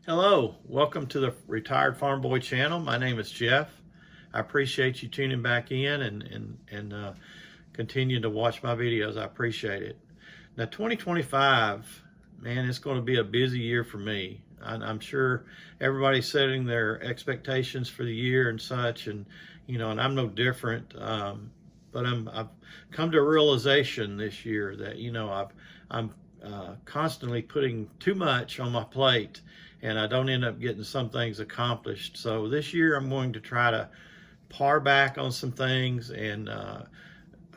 Hello, welcome to the Retired Farm Boy channel. My name is Jeff. I appreciate you tuning back in and continue to watch my videos. I appreciate it. Now 2025, man, it's going to be a busy year for me. I'm sure everybody's setting their expectations for the year and such, and and I'm no different. But I've come to a realization this year that I'm constantly putting too much on my plate, and I don't end up getting some things accomplished. So this year I'm going to try to par back on some things and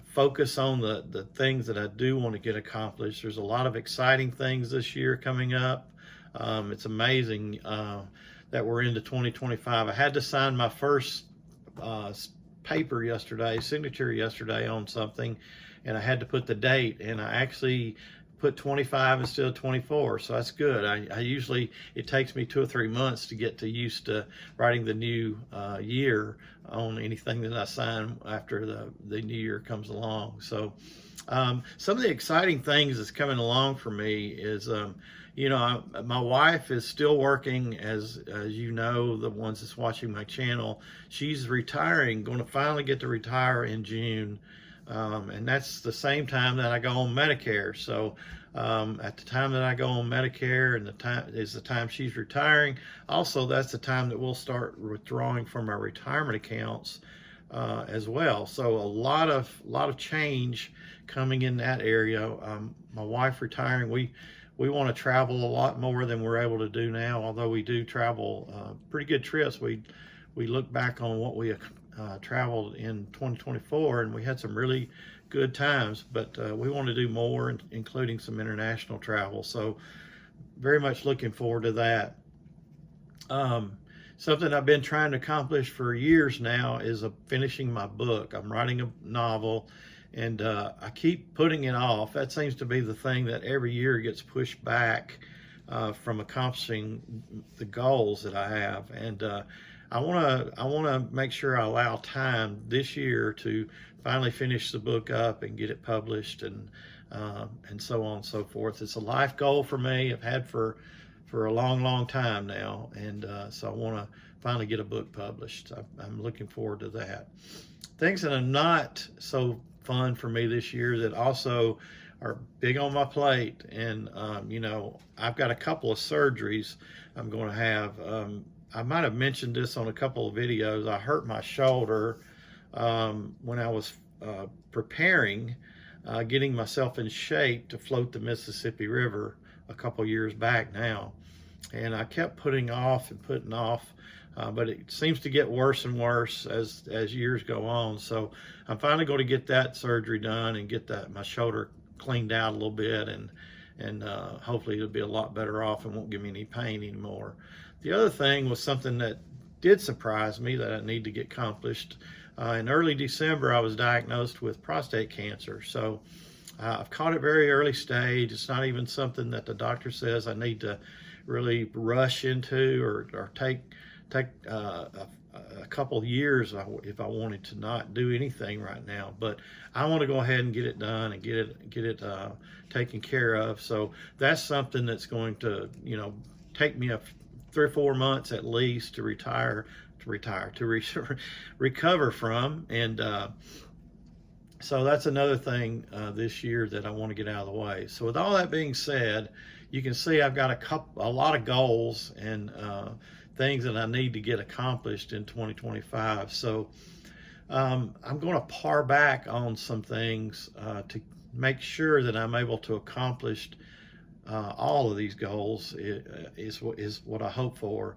focus on the things that I do want to get accomplished. There's a lot of exciting things this year coming up. It's amazing that we're into 2025. I had to sign my first paper yesterday, signature yesterday on something, and I had to put the date, and I actually put 25 instead of 24, so that's good. I usually, it takes me 2 or 3 months to get used to writing the new year on anything that I sign after the new year comes along. So some of the exciting things that's coming along for me is my wife is still working, as you know, the ones that's watching my channel. She's retiring, going to finally get to retire in June. And that's the same time that I go on Medicare. So at the time that I go on Medicare, and the time is the time she's retiring. Also, that's the time that we'll start withdrawing from our retirement accounts as well. So a lot of change coming in that area. My wife retiring, we want to travel a lot more than we're able to do now. Although we do travel pretty good trips. We look back on what we traveled in 2024, and we had some really good times, but we want to do more, including some international travel. So very much looking forward to that. Something I've been trying to accomplish for years now is finishing my book. I'm writing a novel, and I keep putting it off. That seems to be the thing that every year gets pushed back from accomplishing the goals that I have. And I want to make sure I allow time this year to finally finish the book up and get it published, and so on and so forth. It's a life goal for me. I've had for a long time now, and so I want to finally get a book published. I'm looking forward to that. Things that are not so fun for me this year that also are big on my plate, and I've got a couple of surgeries I'm going to have. I might have mentioned this on a couple of videos. I hurt my shoulder when I was preparing, getting myself in shape to float the Mississippi River a couple years back now. And I kept putting off and putting off, but it seems to get worse and worse as years go on. So I'm finally going to get that surgery done and get my shoulder cleaned out a little bit, and hopefully it'll be a lot better off and won't give me any pain anymore. The other thing was something that did surprise me that I need to get accomplished. In early December, I was diagnosed with prostate cancer. So I've caught it very early stage. It's not even something that the doctor says I need to really rush into or take a couple of years if I wanted to not do anything right now. But I want to go ahead and get it done and get it taken care of. So that's something that's going to take me 3 or 4 months at least to recover from. And so that's another thing this year that I want to get out of the way. So with all that being said, you can see I've got a lot of goals and things that I need to get accomplished in 2025. So I'm going to par back on some things to make sure that I'm able to accomplish all of these goals is what I hope for.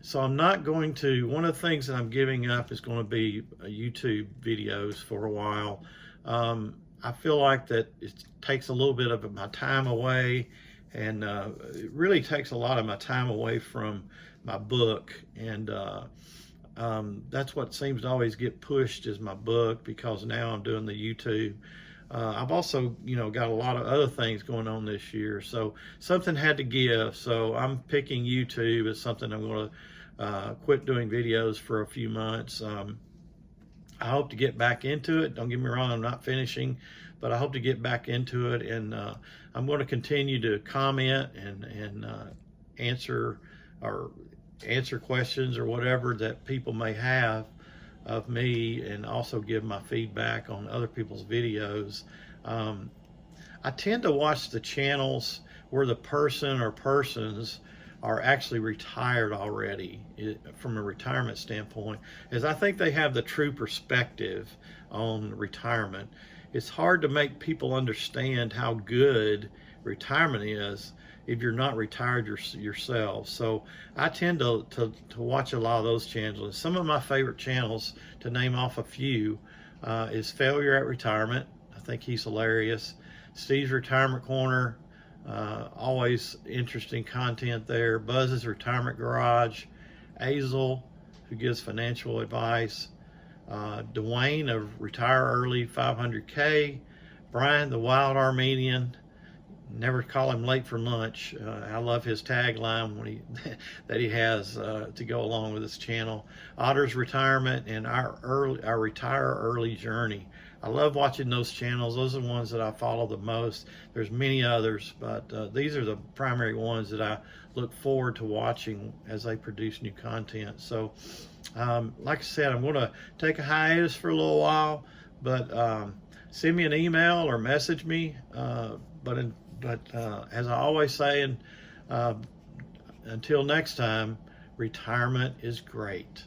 So I'm not going to, one of the things that I'm giving up is going to be YouTube videos for a while. I feel like that it takes a little bit of my time away, and it really takes a lot of my time away from my book. And that's what seems to always get pushed is my book, because now I'm doing the YouTube. I've also, got a lot of other things going on this year, so something had to give. So I'm picking YouTube as something I'm going to quit doing videos for a few months. I hope to get back into it. Don't get me wrong, I'm not finishing, but I hope to get back into it, and I'm going to continue to comment and answer questions or whatever that people may have of me, and also give my feedback on other people's videos. I tend to watch the channels where the person or persons are actually retired already, from a retirement standpoint, as I think they have the true perspective on retirement. It's hard to make people understand how good retirement is if you're not retired yourself. So I tend to watch a lot of those channels. Some of my favorite channels, to name off a few, is Failure at Retirement. I think he's hilarious. Steve's Retirement Corner, always interesting content there. Buzz's Retirement Garage. Azel, who gives financial advice. Dwayne of Retire Early 500K. Brian, the Wild Armenian. Never call him late for lunch. I love his tagline that he has to go along with his channel. Otter's Retirement and our Retire Early Journey. I love watching those channels. Those are the ones that I follow the most. There's many others, but these are the primary ones that I look forward to watching as they produce new content. So, like I said, I'm going to take a hiatus for a little while, but send me an email or message me. But as I always say, and until next time, retirement is great.